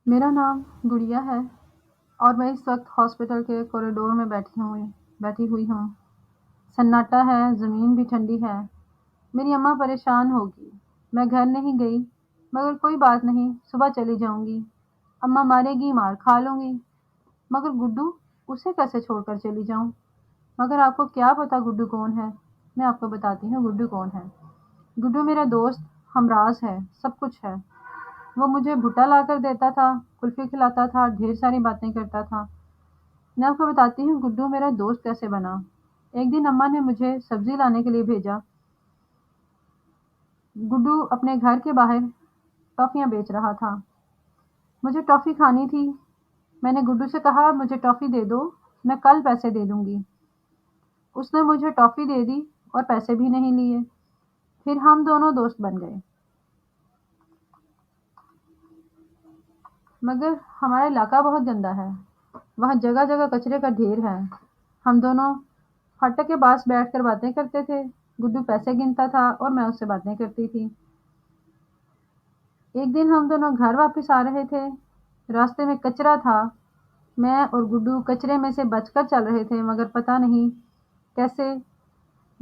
میرا نام گڑیا ہے اور میں اس وقت ہاسپٹل کے کوریڈور میں بیٹھی ہوئی ہوں۔ سناٹا ہے، زمین بھی ٹھنڈی ہے۔ میری اماں پریشان ہوگی۔ میں گھر نہیں گئی، مگر کوئی بات نہیں، صبح چلی جاؤں گی۔ اماں مارے گی، مار کھا لوں گی، مگر گڈو، اسے کیسے چھوڑ کر چلی جاؤں؟ مگر آپ کو کیا پتا گڈو کون ہے؟ میں آپ کو بتاتی ہوں گڈو کون ہے۔ گڈو میرا دوست، ہمراز ہے، سب کچھ ہے۔ وہ مجھے بھٹا لا کر دیتا تھا، کلفی کھلاتا تھا، ڈھیر ساری باتیں کرتا تھا۔ میں آپ کو بتاتی ہوں گڈو میرا دوست کیسے بنا۔ ایک دن اماں نے مجھے سبزی لانے کے لیے بھیجا۔ گڈو اپنے گھر کے باہر ٹافیاں بیچ رہا تھا۔ مجھے ٹافی کھانی تھی۔ میں نے گڈو سے کہا مجھے ٹافی دے دو، میں کل پیسے دے دوں گی۔ اس نے مجھے ٹافی دے دی اور پیسے بھی نہیں لیے۔ پھر ہم دونوں دوست بن گئے۔ مگر ہمارا علاقہ بہت گندا ہے، وہاں جگہ جگہ کچرے کا ڈھیر ہے۔ ہم دونوں پھاٹک کے پاس بیٹھ کر باتیں کرتے تھے۔ گڈو پیسے گنتا تھا اور میں اس سے باتیں کرتی تھی۔ ایک دن ہم دونوں گھر واپس آ رہے تھے، راستے میں کچرا تھا۔ میں اور گڈو کچرے میں سے بچ کر چل رہے تھے، مگر پتہ نہیں کیسے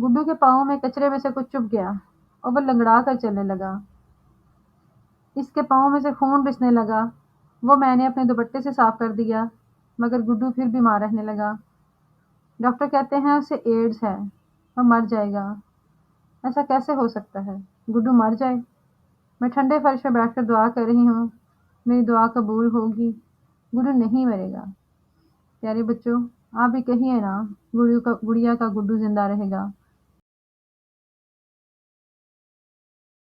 گڈو کے پاؤں میں کچرے میں سے کچھ چبھ گیا اور وہ لنگڑا کر چلنے لگا۔ اس کے پاؤں میں سے خون رسنے لگا۔ وہ میں نے اپنے دوپٹے سے صاف کر دیا، مگر گڈو پھر بیمار رہنے لگا۔ ڈاکٹر کہتے ہیں اسے ایڈز ہے، وہ مر جائے گا۔ ایسا کیسے ہو سکتا ہے؟ گڈو مر جائے؟ میں ٹھنڈے فرش پہ بیٹھ کر دعا کر رہی ہوں، میری دعا قبول ہوگی، گڈو نہیں مرے گا۔ پیارے بچوں، آپ بھی کہیے نا، گڑیا کا گڈو زندہ رہے گا۔